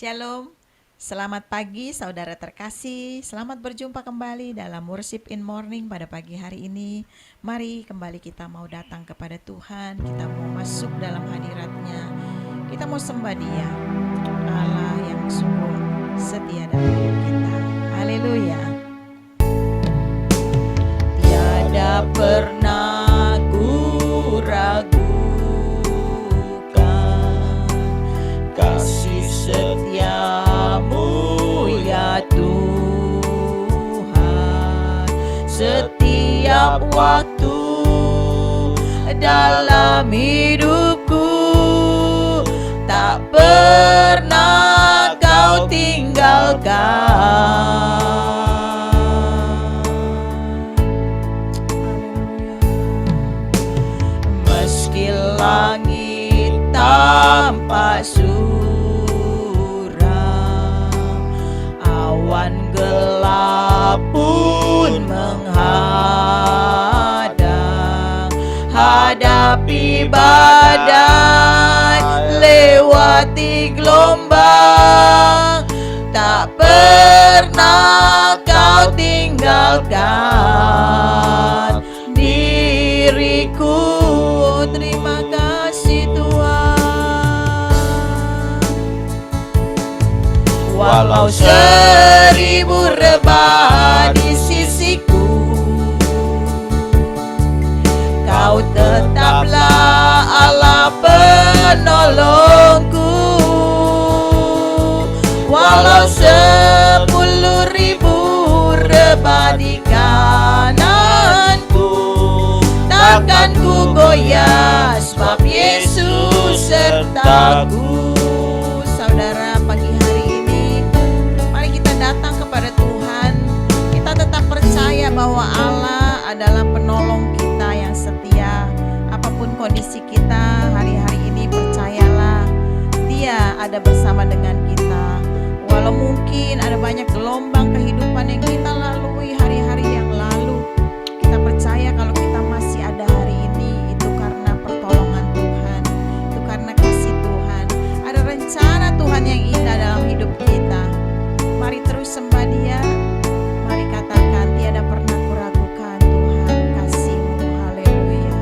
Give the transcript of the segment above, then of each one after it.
Shalom, selamat pagi saudara terkasih. Selamat berjumpa kembali dalam Worship in Morning pada pagi hari ini. Mari kembali kita mau datang kepada Tuhan, kita mau masuk dalam hadirat-Nya. Kita mau sembah Dia, Allah yang sungguh setia dalam hidup kita. Haleluya. Tiada pernah ku ragukan kasih setiamu ya Tuhan. Setiap waktu dalam hidupku tak pernah kau tinggalkan. Meski langit tampak suram, awan gelap pun menghadang, hadapi badai, lewati gelombang, tak pernah kau tinggalkan diriku. Terima kasih Tuhan. Walau 1000 rebah di sisiku, Kau tetaplah Allah penolongku. Walau 10.000 rebah di kananku, takkan ku goyah, sebab Yesus sertaku. Saudara, pagi hari ini mari kita datang kepada Tuhan. Kita tetap percaya bahwa Allah adalah penolong kita yang setia. Apapun kondisi kita hari-hari ini, percayalah Dia ada bersama dengan kita. Walau mungkin ada banyak gelombang kehidupan yang kita lalui hari-hari yang lalu, kita percaya kalau kita masih ada hari ini, itu karena pertolongan Tuhan, itu karena kasih Tuhan. Ada rencana Tuhan yang indah dalam hidup kita. Mari terus sembah Dia. Mari katakan, tiada pernah kuragukan Tuhan kasih-Mu. Haleluya.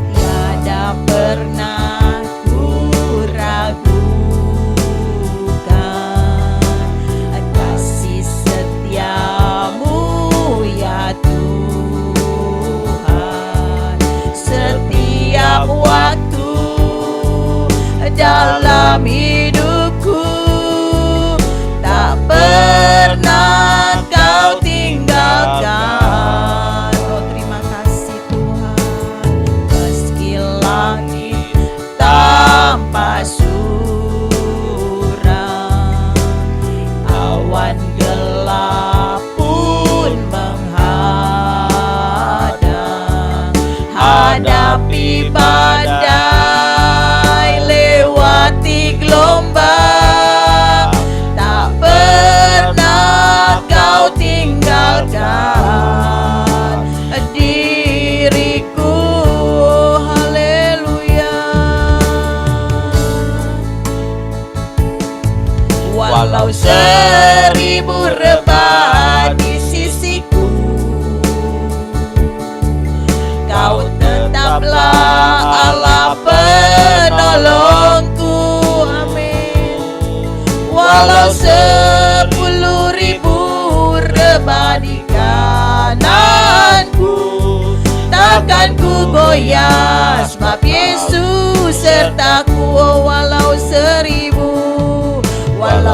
Tiada pernah kuragukan kasih setiamu ya Tuhan. Setiap waktu dalam hidupku tak pernah kau tinggalkan. Oh, terima kasih Tuhan. Meski langit tampak suram, awan gelap pun menghadang, hadapi badai, lewati gelombang, tak pernah kau tinggalkan diriku. Haleluya. Walau 1000 rebah di sisiku, Kau tetaplah Allah penolongku. Amin. Walau 10.000 rebah di kananku, takkan ku goyah, sebab Yesus sertaku. Oh, walau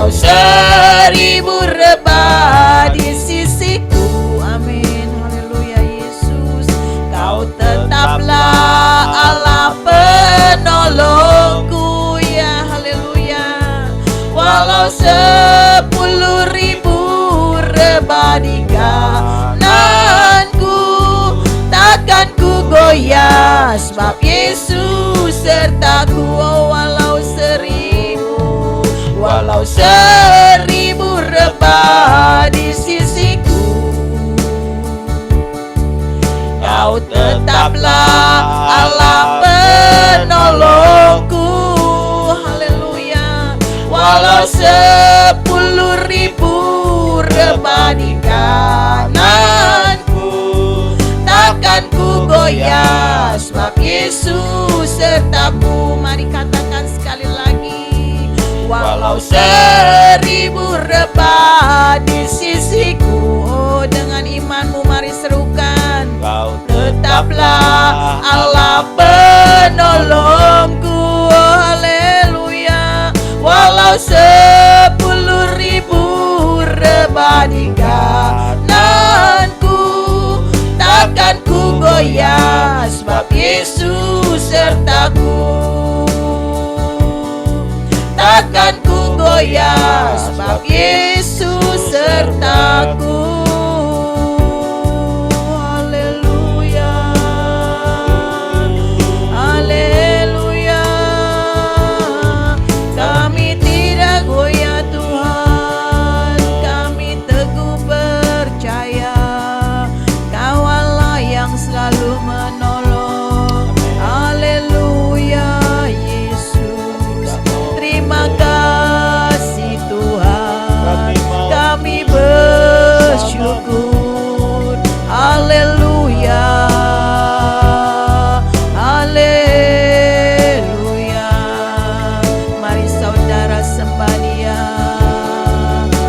1000 rebah di sisiku. Amin. Haleluya Yesus. Kau tetaplah Allah penolongku. Ya haleluya. Walau 10.000 rebah di kananku, takkan ku goyah, sebab Yesus sertaku. Oh, walau 1000 rebah di sisiku, Kau tetaplah Allah penolongku. Haleluya. Walau 10.000 rebah di kananku, takkan ku goyah, sebab Yesus sertaku. Mari katakan sekali lagi. Walau 1000 rebah di sisiku, oh dengan imanmu mari serukan. Kau Tetaplah Allah penolongku, oh haleluya. Walau 10.000 rebah di kananku, takkan ku goyah, sebab Yesus sertaku. Takkan ku goyah, sebab Yesus sertaku. Haleluya, haleluya. Kami tidak goyah Tuhan, kami teguh percaya Kau Allah yang selalu menolong. Haleluya Yesus, terima kasih Tuhan, kami bersyukur. Haleluya, haleluya. Mari saudara sembah Dia.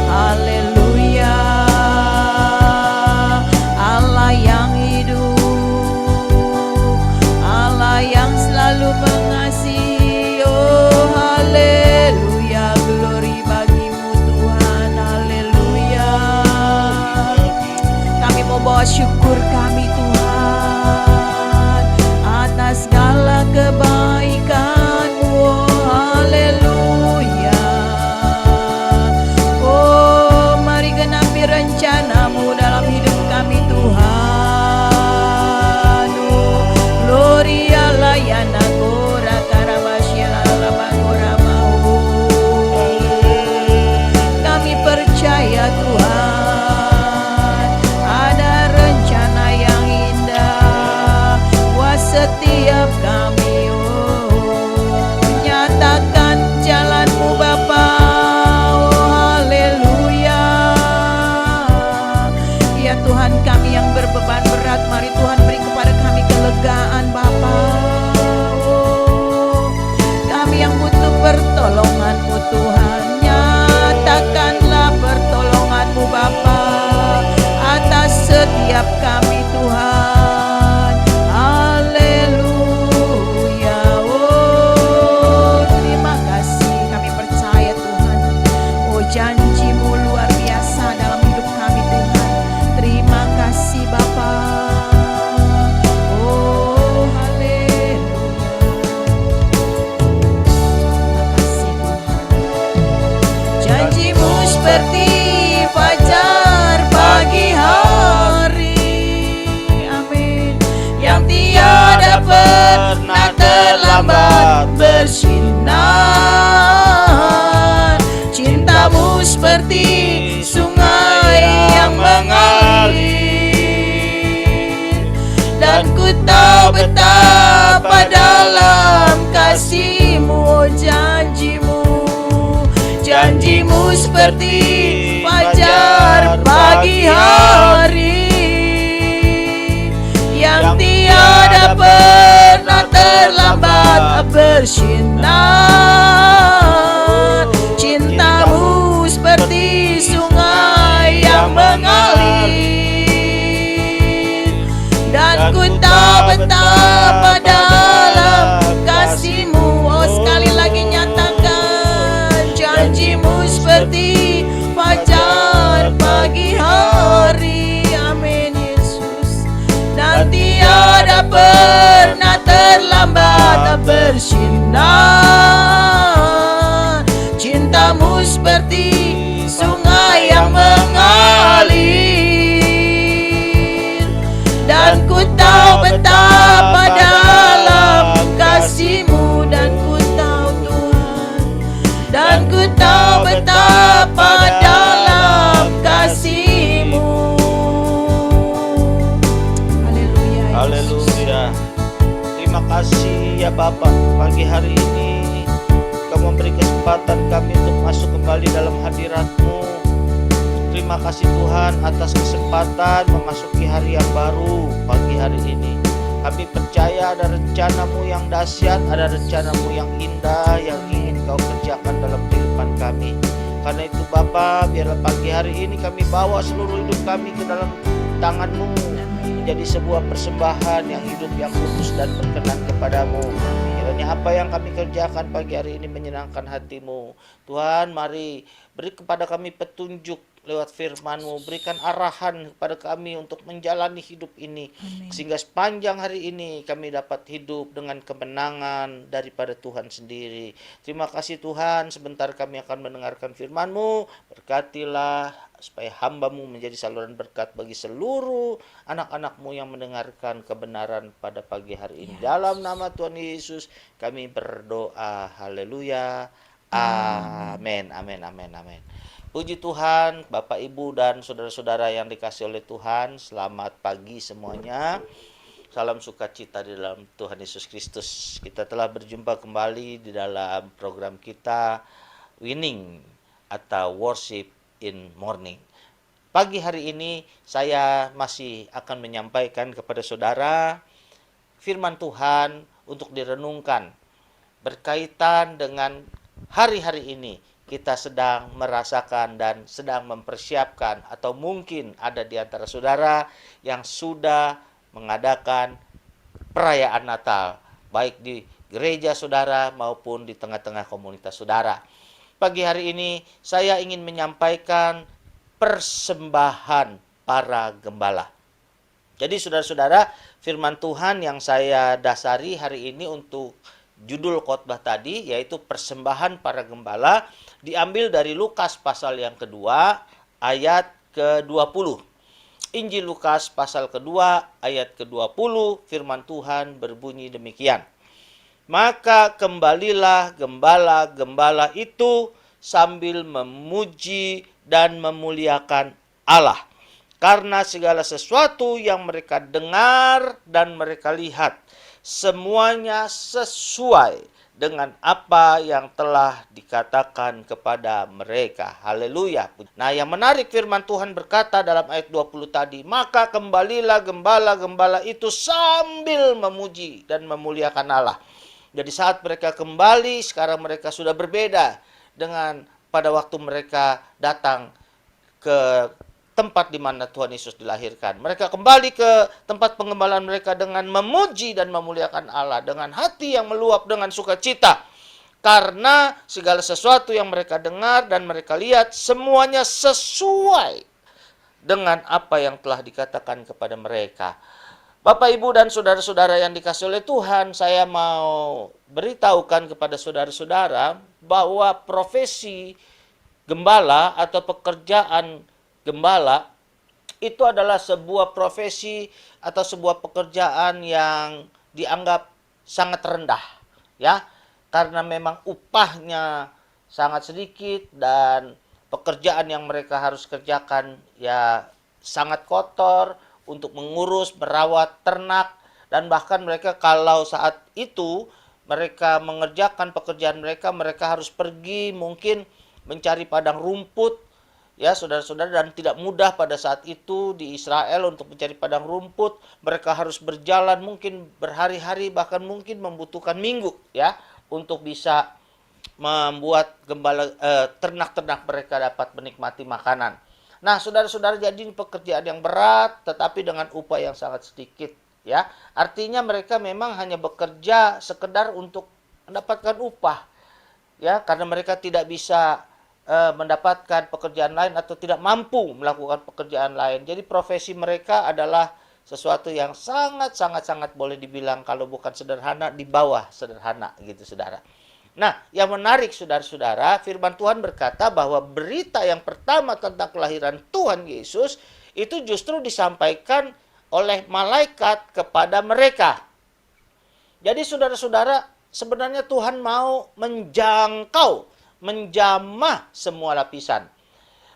Haleluya, Allah yang hidup, Allah yang selalu mengasihi. Oh haleluya, glory bagimu Tuhan. Haleluya. Kami mau bawa syukur kami Tuhan atas segala kebaikan-Mu. Oh haleluya. Oh mari genapi rencana-Mu dalam hidup kami Tuhan. Oh gloria layana gora karabasyala labagora mau. Kami percaya Tuhan ada rencana yang indah buat setiap kami. Oh nyatakan jalan-Mu Bapa. Oh haleluya. Ya Tuhan, kami yang berbeban berat, mari Tuhan beri kepada kami kelegaan Bapa. Oh kami yang butuh pertolongan-Mu Tuhan, nyatakanlah pertolongan-Mu Bapa atas setiap kami Tuhan. Haleluya. Oh terima kasih, kami percaya Tuhan. Oh janji-Mu luar biasa dalam hidup kami Tuhan. Terima kasih Bapa. Oh haleluya. Terima kasih Tuhan. Janji-Mu seperti fajar pagi hari, amin, yang tiada pernah terlambat bersinar. Cinta-Mu seperti sungai yang mengalir, dan ku tahu betapa dalam kasih-Mu. Oh janji-Mu, janji-Mu seperti fajar pagi hari, yang tiada pernah terlambat bersinar. Cinta-Mu seperti sungai yang mengalir, dan ku tahu betapa dalam kasih-Mu. Oh sekali lagi nyatakan, janji-Mu seperti fajar pagi hari, amin Yesus, dan tiada pernah terlambat bersinar. Cinta-Mu seperti sungai yang mengalir, dan ku tahu betapa dalam kasih-Mu. Dan ku tahu Tuhan, dan ku tahu betapa dalam kasih-Mu. Haleluya Yesus. Haleluya. Terima kasih ya Bapak, pagi hari ini Kau memberi kesempatan kami untuk kasih Tuhan atas kesempatan memasuki hari yang baru pagi hari ini. Kami percaya ada rencana-Mu yang dahsyat, ada rencana-Mu yang indah yang ingin Kau kerjakan dalam kehidupan kami. Karena itu Bapa, biarlah pagi hari ini kami bawa seluruh hidup kami ke dalam tangan-Mu, menjadi sebuah persembahan yang hidup, yang kudus dan berkenan kepadamu. Kiranya apa yang kami kerjakan pagi hari ini menyenangkan hati-Mu. Tuhan, mari beri kepada kami petunjuk lewat firman-Mu, berikan arahan kepada kami untuk menjalani hidup ini. Amin. Sehingga sepanjang hari ini kami dapat hidup dengan kemenangan daripada Tuhan sendiri. Terima kasih Tuhan, sebentar kami akan mendengarkan firman-Mu. Berkatilah supaya hamba-Mu menjadi saluran berkat bagi seluruh anak-anak-Mu yang mendengarkan kebenaran pada pagi hari ini. Dalam nama Tuhan Yesus kami berdoa. Haleluya. Amin. Amin. Amin. Amin. Puji Tuhan, Bapak, Ibu, dan saudara-saudara yang dikasih oleh Tuhan. Selamat pagi semuanya. Salam sukacita di dalam Tuhan Yesus Kristus. Kita telah berjumpa kembali di dalam program kita Winning atau Worship in Morning. Pagi hari ini saya masih akan menyampaikan kepada saudara firman Tuhan untuk direnungkan berkaitan dengan hari-hari ini. Kita sedang merasakan dan sedang mempersiapkan, atau mungkin ada di antara saudara yang sudah mengadakan perayaan Natal, baik di gereja saudara maupun di tengah-tengah komunitas saudara. Pagi hari ini saya ingin menyampaikan persembahan para gembala. Jadi saudara-saudara, firman Tuhan yang saya dasari hari ini untuk judul khotbah tadi, yaitu persembahan para gembala, diambil dari Lukas pasal yang kedua ayat ke-20. Injil Lukas pasal kedua ayat ke-20, firman Tuhan berbunyi demikian. Maka kembalilah gembala-gembala itu sambil memuji dan memuliakan Allah, karena segala sesuatu yang mereka dengar dan mereka lihat, semuanya sesuai dengan apa yang telah dikatakan kepada mereka. Haleluya. Nah, yang menarik firman Tuhan berkata dalam ayat 20 tadi, maka kembalilah gembala-gembala itu sambil memuji dan memuliakan Allah. Jadi saat mereka kembali, sekarang mereka sudah berbeda dengan pada waktu mereka datang ke tempat di mana Tuhan Yesus dilahirkan. Mereka kembali ke tempat pengembalaan mereka dengan memuji dan memuliakan Allah, dengan hati yang meluap dengan sukacita. Karena segala sesuatu yang mereka dengar dan mereka lihat, semuanya sesuai dengan apa yang telah dikatakan kepada mereka. Bapak, Ibu, dan saudara-saudara yang dikasih oleh Tuhan, saya mau beritahukan kepada saudara-saudara bahwa profesi gembala atau pekerjaan gembala itu adalah sebuah profesi atau sebuah pekerjaan yang dianggap sangat rendah, ya, karena memang upahnya sangat sedikit dan pekerjaan yang mereka harus kerjakan ya sangat kotor untuk mengurus, merawat ternak, dan bahkan mereka kalau saat itu mereka mengerjakan pekerjaan mereka, mereka harus pergi mungkin mencari padang rumput, ya saudara-saudara, dan tidak mudah pada saat itu di Israel untuk mencari padang rumput. Mereka harus berjalan mungkin berhari-hari, bahkan mungkin membutuhkan minggu, ya, untuk bisa membuat ternak-ternak mereka dapat menikmati makanan. Nah, saudara-saudara, jadi ini pekerjaan yang berat tetapi dengan upah yang sangat sedikit, ya. Artinya mereka memang hanya bekerja sekedar untuk mendapatkan upah, ya, karena mereka tidak bisa mendapatkan pekerjaan lain atau tidak mampu melakukan pekerjaan lain. Jadi profesi mereka adalah sesuatu yang sangat boleh dibilang kalau bukan sederhana, di bawah sederhana gitu, saudara. Nah, yang menarik saudara-saudara, firman Tuhan berkata bahwa berita yang pertama tentang kelahiran Tuhan Yesus itu justru disampaikan oleh malaikat kepada mereka. Jadi saudara-saudara, sebenarnya Tuhan mau menjamah semua lapisan.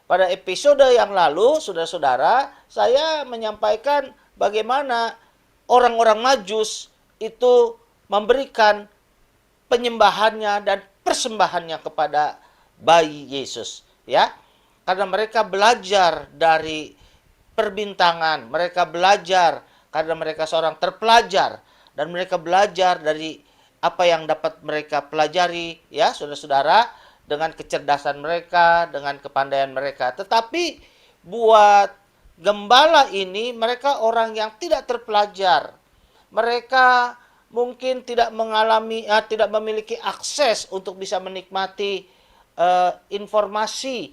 Pada episode yang lalu, saudara-saudara, saya menyampaikan bagaimana orang-orang Majus itu memberikan penyembahannya dan persembahannya kepada bayi Yesus, ya. karena mereka belajar dari perbintangan, mereka belajar karena mereka seorang terpelajar, dan mereka belajar dari apa yang dapat mereka pelajari, ya saudara-saudara, dengan kecerdasan mereka, dengan kepandaian mereka. Tetapi buat gembala ini, mereka orang yang tidak terpelajar. Mereka mungkin tidak tidak memiliki akses untuk bisa menikmati informasi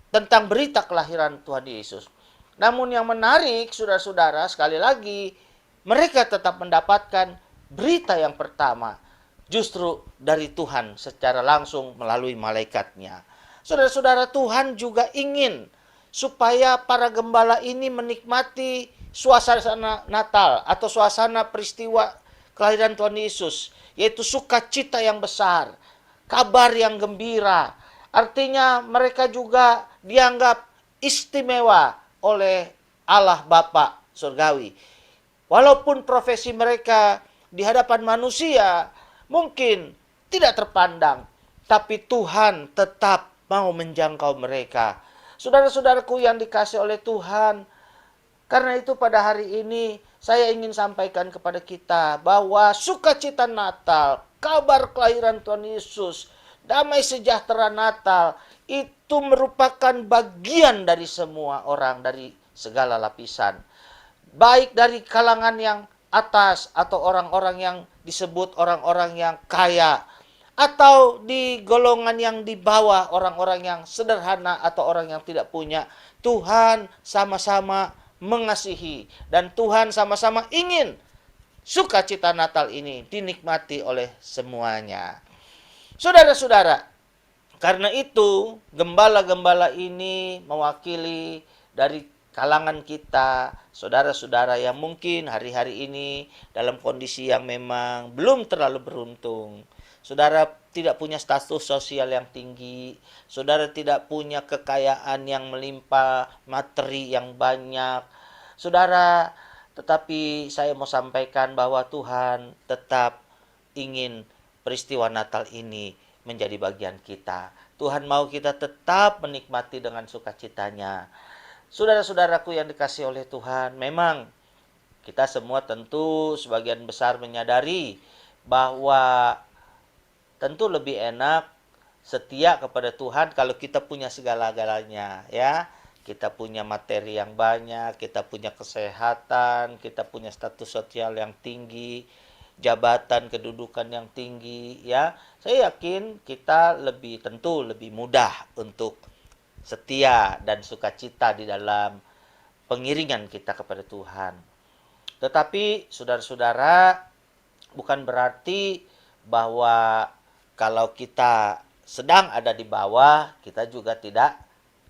tentang berita kelahiran Tuhan Yesus. Namun yang menarik, saudara-saudara, sekali lagi, mereka tetap mendapatkan berita yang pertama, justru dari Tuhan secara langsung melalui malaikatnya. Saudara-saudara, Tuhan juga ingin supaya para gembala ini menikmati suasana Natal atau suasana peristiwa kelahiran Tuhan Yesus, yaitu sukacita yang besar, kabar yang gembira. Artinya mereka juga dianggap istimewa oleh Allah Bapa surgawi. Walaupun profesi mereka di hadapan manusia mungkin tidak terpandang, tapi Tuhan tetap mau menjangkau mereka. Saudara-saudaraku yang dikasihi oleh Tuhan, karena itu pada hari ini saya ingin sampaikan kepada kita bahwa sukacita Natal, kabar kelahiran Tuhan Yesus, damai sejahtera Natal, itu merupakan bagian dari semua orang, dari segala lapisan. Baik dari kalangan yang atas atau orang-orang yang disebut orang-orang yang kaya, atau di golongan yang di bawah, orang-orang yang sederhana atau orang yang tidak punya. Tuhan sama-sama mengasihi dan Tuhan sama-sama ingin sukacita Natal ini dinikmati oleh semuanya. Saudara-saudara, karena itu gembala-gembala ini mewakili dari kalangan kita, saudara-saudara yang mungkin hari-hari ini dalam kondisi yang memang belum terlalu beruntung. Saudara tidak punya status sosial yang tinggi, saudara tidak punya kekayaan yang melimpah, materi yang banyak. Saudara, tetapi saya mau sampaikan bahwa Tuhan tetap ingin peristiwa Natal ini menjadi bagian kita. Tuhan mau kita tetap menikmati dengan sukacitanya. Saudara-saudaraku yang dikasihi oleh Tuhan, memang kita semua tentu sebagian besar menyadari bahwa tentu lebih enak setia kepada Tuhan kalau kita punya segala-galanya, ya. Kita punya materi yang banyak, kita punya kesehatan, kita punya status sosial yang tinggi, jabatan, kedudukan yang tinggi, ya. Saya yakin kita tentu lebih mudah untuk setia dan sukacita di dalam pengiringan kita kepada Tuhan. Tetapi saudara-saudara, bukan berarti bahwa kalau kita sedang ada di bawah, kita juga tidak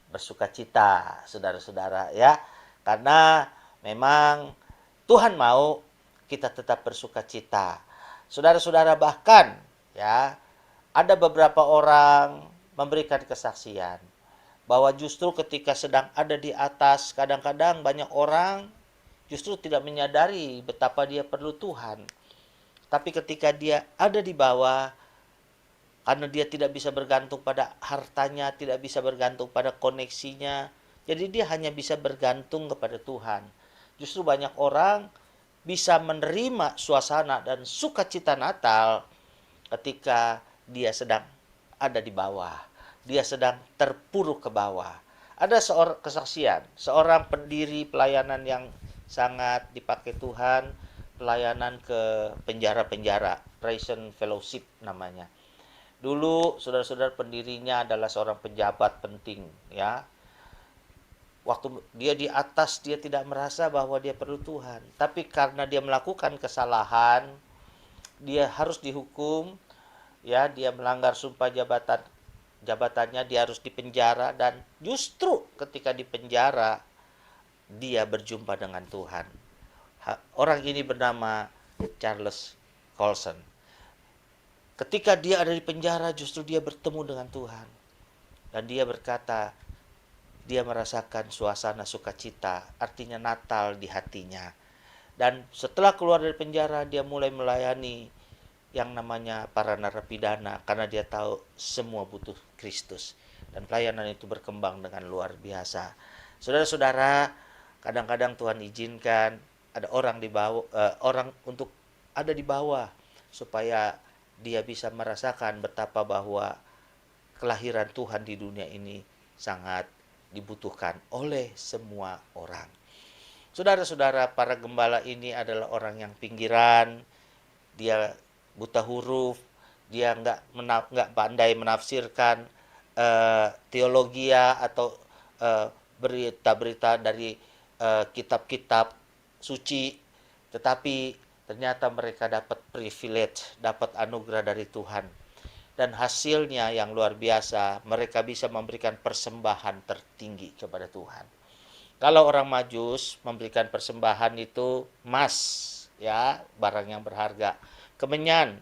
bersukacita, saudara-saudara, ya. Karena memang Tuhan mau kita tetap bersukacita. Saudara-saudara, bahkan ya, ada beberapa orang memberikan kesaksian bahwa justru ketika sedang ada di atas, kadang-kadang banyak orang justru tidak menyadari betapa dia perlu Tuhan. Tapi ketika dia ada di bawah, karena dia tidak bisa bergantung pada hartanya, tidak bisa bergantung pada koneksinya, jadi dia hanya bisa bergantung kepada Tuhan. Justru banyak orang bisa menerima suasana dan sukacita Natal ketika dia sedang ada di bawah. Dia sedang terpuruk ke bawah. Ada seorang kesaksian, seorang pendiri pelayanan yang sangat dipakai Tuhan, pelayanan ke penjara-penjara, Prison Fellowship namanya. Dulu saudara-saudara pendirinya adalah seorang pejabat penting, ya. Waktu dia di atas, dia tidak merasa bahwa dia perlu Tuhan. Tapi karena dia melakukan kesalahan, dia harus dihukum, ya, dia melanggar sumpah jabatannya, dia harus dipenjara, dan justru ketika dipenjara dia berjumpa dengan Tuhan. Orang ini bernama Charles Colson. Ketika dia ada di penjara, justru dia bertemu dengan Tuhan. Dan dia berkata, dia merasakan suasana sukacita, artinya Natal di hatinya. Dan setelah keluar dari penjara, dia mulai melayani yang namanya para narapidana, karena dia tahu semua butuh Kristus. dan pelayanan itu berkembang dengan luar biasa. Saudara-saudara, kadang-kadang Tuhan izinkan ada orang di bawah, orang untuk ada di bawah supaya dia bisa merasakan betapa bahwa kelahiran Tuhan di dunia ini sangat dibutuhkan oleh semua orang. Saudara-saudara, para gembala ini adalah orang yang pinggiran, dia buta huruf, dia nggak pandai menafsirkan teologi atau berita-berita dari kitab-kitab suci, tetapi ternyata mereka dapat privilege, dapat anugerah dari Tuhan. Dan hasilnya yang luar biasa, mereka bisa memberikan persembahan tertinggi kepada Tuhan. Kalau orang Majus memberikan persembahan itu emas, ya, barang yang berharga. Kemenyan,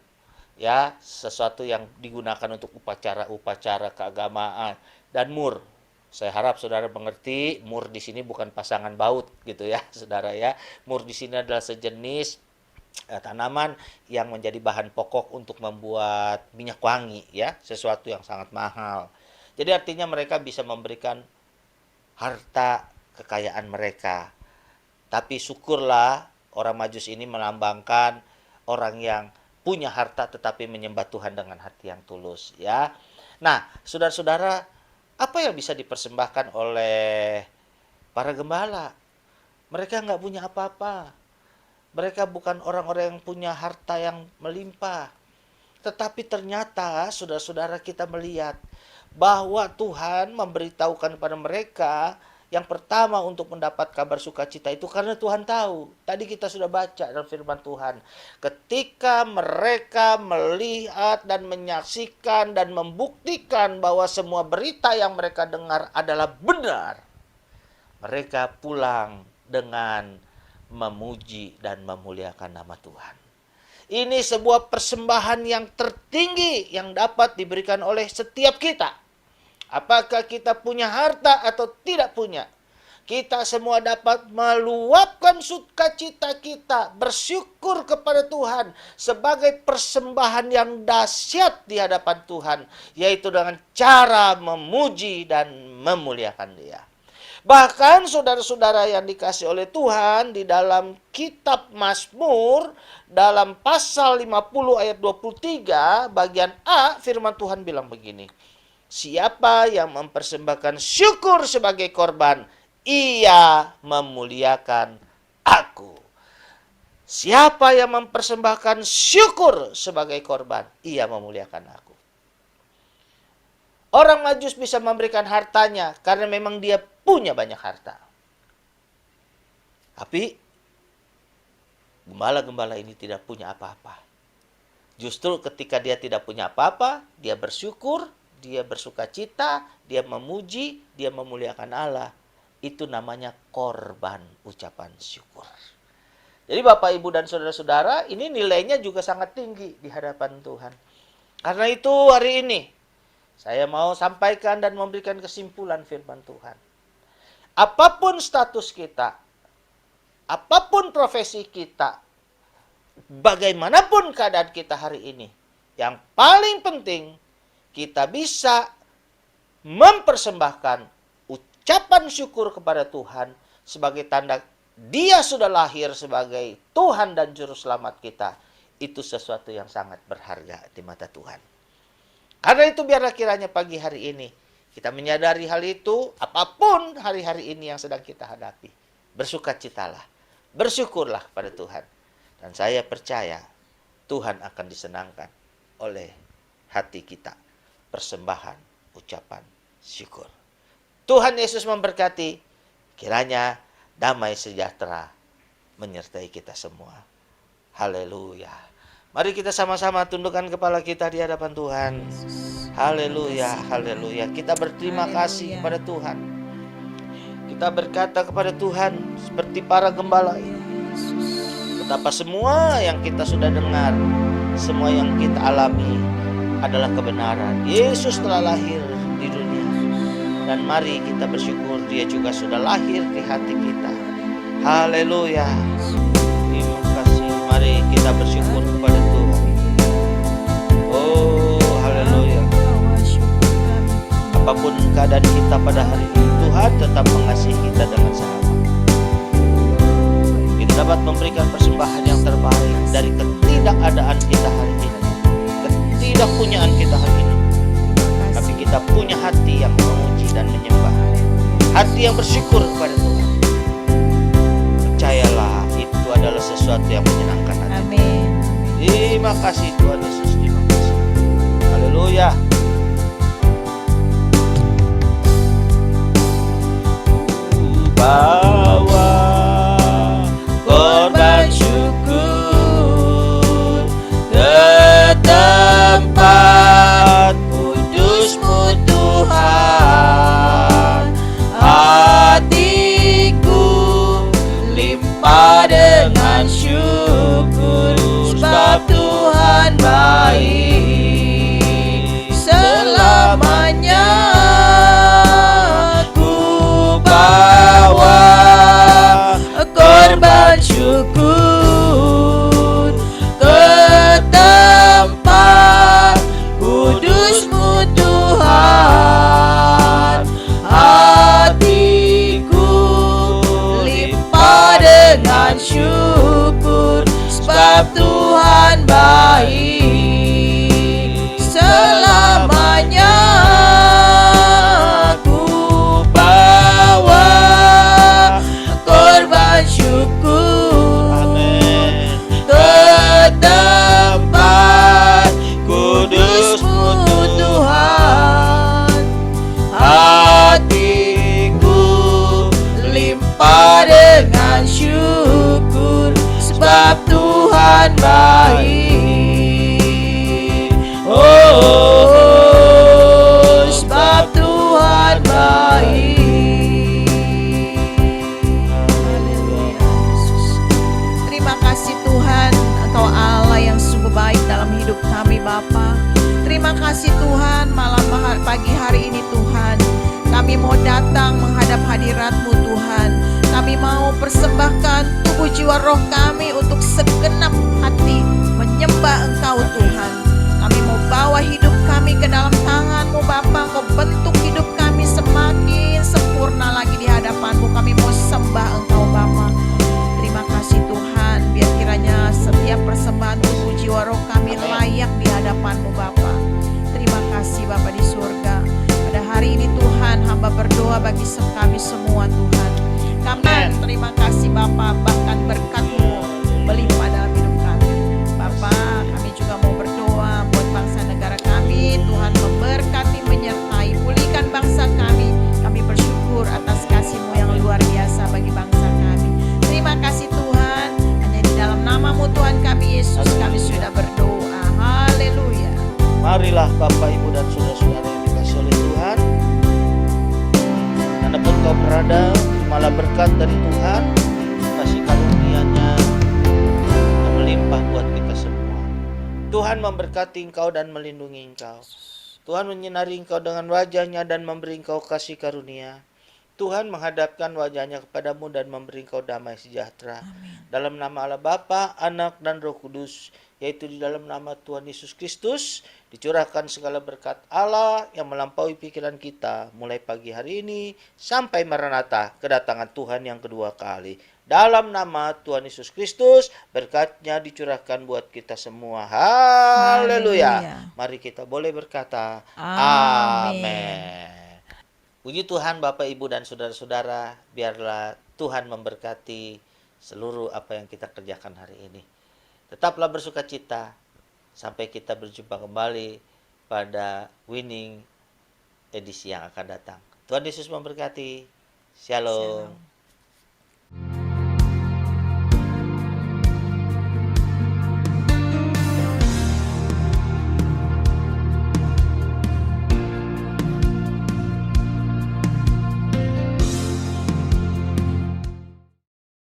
ya, sesuatu yang digunakan untuk upacara-upacara keagamaan. Dan mur, saya harap saudara mengerti, mur di sini bukan pasangan baut gitu ya, saudara ya. Mur di sini adalah sejenis tanaman yang menjadi bahan pokok untuk membuat minyak wangi, ya, sesuatu yang sangat mahal. Jadi artinya mereka bisa memberikan harta kekayaan mereka. Tapi syukurlah orang Majus ini melambangkan orang yang punya harta tetapi menyembah Tuhan dengan hati yang tulus, ya. Nah, saudara-saudara, apa yang bisa dipersembahkan oleh para gembala? Mereka nggak punya apa-apa. Mereka bukan orang-orang yang punya harta yang melimpah. Tetapi ternyata saudara-saudara kita melihat bahwa Tuhan memberitahukan kepada mereka yang pertama untuk mendapat kabar sukacita itu karena Tuhan tahu. Tadi kita sudah baca dalam firman Tuhan. Ketika mereka melihat dan menyaksikan dan membuktikan bahwa semua berita yang mereka dengar adalah benar, mereka pulang dengan memuji dan memuliakan nama Tuhan. Ini sebuah persembahan yang tertinggi yang dapat diberikan oleh setiap kita. Apakah kita punya harta atau tidak punya, kita semua dapat meluapkan sukacita kita, bersyukur kepada Tuhan sebagai persembahan yang dahsyat di hadapan Tuhan, yaitu dengan cara memuji dan memuliakan Dia. Bahkan saudara-saudara yang dikasih oleh Tuhan, di dalam kitab Mazmur, dalam pasal 50 ayat 23, bagian A, firman Tuhan bilang begini. Siapa yang mempersembahkan syukur sebagai korban, ia memuliakan aku. Siapa yang mempersembahkan syukur sebagai korban, ia memuliakan aku. Orang Majus bisa memberikan hartanya karena memang dia punya banyak harta. Tapi gembala-gembala ini tidak punya apa-apa. Justru ketika dia tidak punya apa-apa, dia bersyukur, dia bersukacita, dia memuji, dia memuliakan Allah. Itu namanya korban ucapan syukur. Jadi Bapak, Ibu, dan saudara-saudara, ini nilainya juga sangat tinggi di hadapan Tuhan. Karena itu hari ini saya mau sampaikan dan memberikan kesimpulan firman Tuhan. Apapun status kita, apapun profesi kita, bagaimanapun keadaan kita hari ini, yang paling penting kita bisa mempersembahkan ucapan syukur kepada Tuhan sebagai tanda Dia sudah lahir sebagai Tuhan dan Juru Selamat kita. Itu sesuatu yang sangat berharga di mata Tuhan. Karena itu biarlah kiranya pagi hari ini kita menyadari hal itu, apapun hari-hari ini yang sedang kita hadapi. Bersukacitalah, bersyukurlah pada Tuhan. Dan saya percaya Tuhan akan disenangkan oleh hati kita. Persembahan, ucapan syukur. Tuhan Yesus memberkati, kiranya damai sejahtera menyertai kita semua. Haleluya. Mari kita sama-sama tundukkan kepala kita di hadapan Tuhan. Haleluya, haleluya. Kita berterima kasih kepada Tuhan. Kita berkata kepada Tuhan seperti para gembala ini. Betapa semua yang kita sudah dengar, semua yang kita alami adalah kebenaran. Yesus telah lahir di dunia. Dan mari kita bersyukur Dia juga sudah lahir di hati kita. Haleluya. Terima kasih. Mari kita bersyukur kepada Tuhan. Oh, haleluya. apapun keadaan kita pada hari ini, Tuhan tetap mengasihi kita dengan sahabat. Kita dapat memberikan persembahan yang terbaik dari ketidakadaan kita hari ini, ketidakpunyaan kita hari ini. Tapi kita punya hati yang memuji dan menyembah, hati yang bersyukur kepada Tuhan. Percayalah, itu adalah sesuatu yang menyenangkan hati. Amin. Terima kasih Tuhan Yesus, terima kasih. Haleluya. Bawa korban syukur ke tempat kudus-Mu Tuhan. Hatiku limpah dengan syukur, sebab Tuhan baik selamanya. Korban syukur ke tempat kudus-Mu Tuhan. Hatiku limpah dengan syukur, sebab Tuhan baik selamanya. Syukur ke tempat kudus-Mu Tuhan. Hatiku limpah dengan syukur, sebab Tuhan baik. Oh, sebab Tuhan baik. Dalam hidup kami Bapa, terima kasih Tuhan. Malam pagi hari ini Tuhan, kami mau datang menghadap hadirat-Mu Tuhan. Kami mau persembahkan tubuh jiwa roh kami untuk segenap hati menyembah Engkau Tuhan. Kami mau bawa hidup kami ke dalam tangan-Mu Bapa. Engkau bentuk hidup kami semakin sempurna lagi di hadapan-Mu. Kami mau sembah Engkau Bapa. Terima kasih Tuhan, biar kiranya setiap persembahan tubuh jiwa roh kami layak di hadapan-Mu Bapa. Terima kasih Bapa di surga. Pada hari ini Tuhan, hamba berdoa bagi kami semua Tuhan. Kami terima kasih Bapa, bahkan berkat-Mu melimpah dalam hidup kami. Bapa, kami juga mau berdoa buat bangsa negara kami. Tuhan memberkati, menyertai, pulihkan bangsa kami. Kami bersyukur atas kasih-Mu yang luar biasa bagi bangsa kami. Terima kasih Tuhan, hanya di dalam nama-Mu Tuhan kami Yesus kami sudah berdoa. Haleluya. Marilah Bapak, Ibu dan saudara-saudara yang dikasihi oleh Tuhan, dimanapun kau berada, terimalah berkat dari Tuhan, kasih karunia-Nya yang melimpah buat kita semua. Tuhan memberkati engkau dan melindungi engkau. Tuhan menyinari engkau dengan wajah-Nya dan memberi engkau kasih karunia. Tuhan menghadapkan wajah-Nya kepadamu dan memberi engkau damai sejahtera. Amin. Dalam nama Allah Bapa, Anak, dan Roh Kudus, yaitu di dalam nama Tuhan Yesus Kristus, dicurahkan segala berkat Allah yang melampaui pikiran kita mulai pagi hari ini sampai Maranatha, kedatangan Tuhan yang kedua kali. Dalam nama Tuhan Yesus Kristus, berkat-Nya dicurahkan buat kita semua. Haleluya. Mari kita boleh berkata amin. Puji Tuhan Bapak, Ibu, dan saudara-saudara, biarlah Tuhan memberkati seluruh apa yang kita kerjakan hari ini. Tetaplah bersuka cita sampai kita berjumpa kembali pada winning edisi yang akan datang. Tuhan Yesus memberkati. Shalom.